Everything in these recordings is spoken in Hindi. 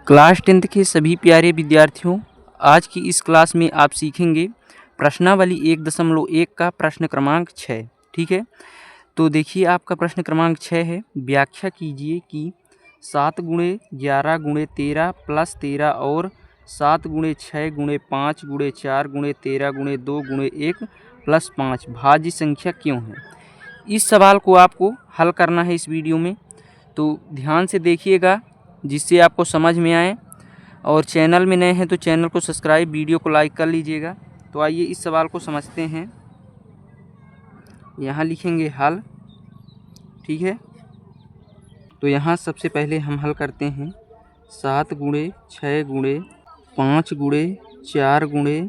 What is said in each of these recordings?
क्लास 10th के सभी प्यारे विद्यार्थियों, आज की इस क्लास में आप सीखेंगे प्रश्नावली 1.1 का प्रश्न क्रमांक 6। ठीक है, तो देखिए आपका प्रश्न क्रमांक 6 है। व्याख्या कीजिए कि 7 गुणे 11 गुणे 13 प्लस 13 और 7 गुणे 6 गुणे 5 गुणे 4 गुणे 13 गुणे 2 गुणे 1 प्लस 5 भाज्य संख्या क्यों है। इस सवाल को आपको हल करना है इस वीडियो में, तो ध्यान से देखिएगा जिससे आपको समझ में आए। और चैनल में नए हैं तो चैनल को सब्सक्राइब, वीडियो को लाइक कर लीजिएगा। तो आइए इस सवाल को समझते हैं। यहाँ लिखेंगे हल। ठीक है, तो यहाँ सबसे पहले हम हल करते हैं। 7 गुणे 6 गुणे 5 गुणे 4 गुणे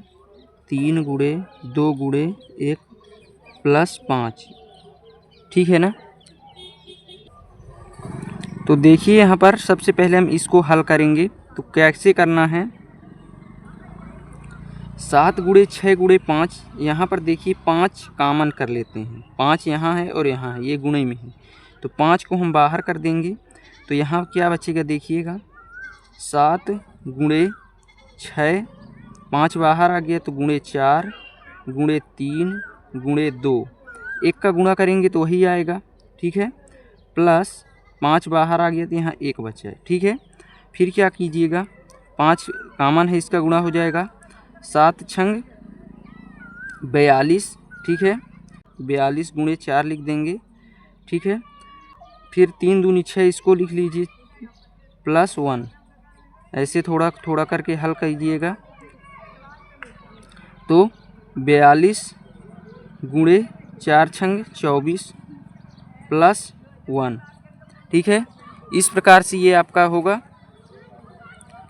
3 गुणे 2 गुणे 1 प्लस 5। ठीक है ना। तो देखिए यहाँ पर सबसे पहले हम इसको हल करेंगे। तो कैसे करना है, 7 गुणे 6 गुणे 5, यहाँ पर देखिए 5 कॉमन कर लेते हैं। 5 यहाँ है और यहाँ है, ये गुणे में है, तो 5 को हम बाहर कर देंगे। तो यहाँ क्या बचेगा देखिएगा, 7 गुणे 6, 5 बाहर आ गया तो गुणे 4 गुणे 3 गुणे 2, 1 का गुणा करेंगे तो वही आएगा। ठीक है, प्लस 5 बाहर आ गया तो यहाँ 1 बचा है। ठीक है, फिर क्या कीजिएगा, 5 कॉमन है, इसका गुणा हो जाएगा 7 छंग 42। ठीक है, 42 गुणे 4 लिख देंगे। ठीक है, फिर 3 दूनी 6, इसको लिख लीजिए प्लस 1। ऐसे थोड़ा थोड़ा करके हल कीजिएगा। तो 42 गुणे 4 छंग 24 प्लस 1। ठीक है, इस प्रकार से ये आपका होगा।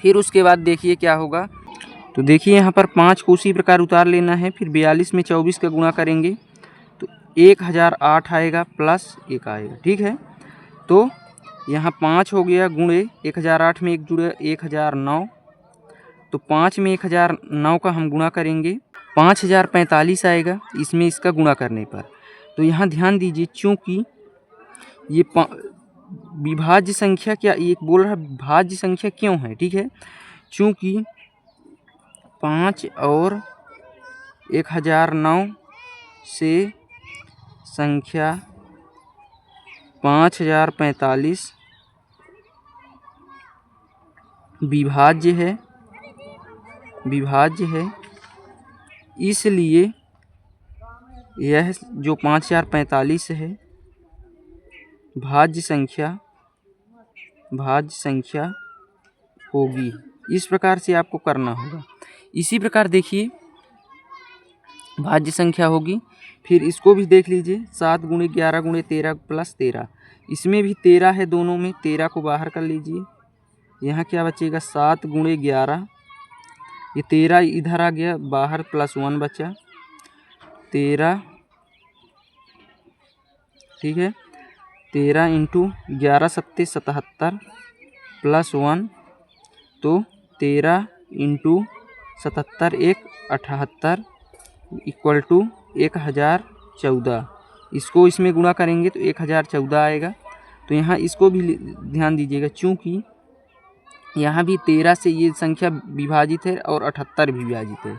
फिर उसके बाद देखिए क्या होगा, तो देखिए यहाँ पर 5 को उसी प्रकार उतार लेना है। फिर 42 में 24 का गुणा करेंगे तो 1008 आएगा प्लस 1 आएगा। ठीक है, तो यहाँ 5 हो गया गुणे 1008 में 1 जुड़े 1009, तो 5 में 1009 का हम गुणा करेंगे 5045 आएगा इसमें, इसका गुणा करने पर। तो यहाँ ध्यान दीजिए, चूँकि ये विभाज्य संख्या, क्या ये बोल रहा है भाज्य संख्या क्यों है। ठीक है, चूँकि 5 और 1009 से संख्या 5045 विभाज्य है, इसलिए यह जो 5045 है भाज्य संख्या होगी। इस प्रकार से आपको करना होगा। इसी प्रकार देखिए भाज्य संख्या होगी। फिर इसको भी देख लीजिए, 7 गुणे 11 गुणे 13 प्लस 13, इसमें भी 13 है, दोनों में 13 को बाहर कर लीजिए। यहाँ क्या बचेगा, 7 गुणे 11, ये 13 इधर आ गया बाहर, प्लस 1 बचा 13। ठीक है, 13 इंटू 11 सत्ते 77 प्लस 1, तो 13 इंटू 77 1 78 इक्वल टू 1014। इसको इसमें गुणा करेंगे तो 1014 आएगा। तो यहाँ इसको भी ध्यान दीजिएगा, चूँकि यहाँ भी 13 से ये संख्या विभाजित है और 78 भी विभाजित है।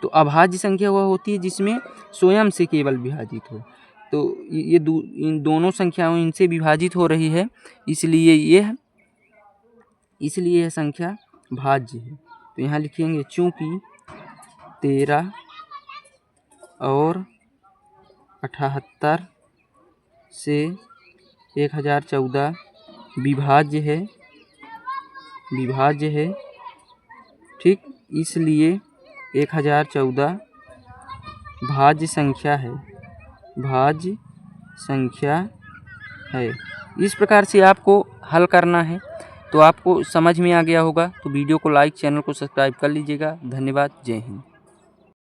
तो अभाज्य संख्या वह होती है जिसमें स्वयं से केवल विभाजित हो। तो ये इन दोनों संख्याओं इनसे विभाजित हो रही है, इसलिए यह संख्या भाज्य है। तो यहाँ लिखेंगे, चूँकि 13 और 78 से 1014 विभाज्य है। ठीक, इसलिए 1014 भाज्य संख्या है। इस प्रकार से आपको हल करना है। तो आपको समझ में आ गया होगा। तो वीडियो को लाइक, चैनल को सब्सक्राइब कर लीजिएगा। धन्यवाद, जय हिंद।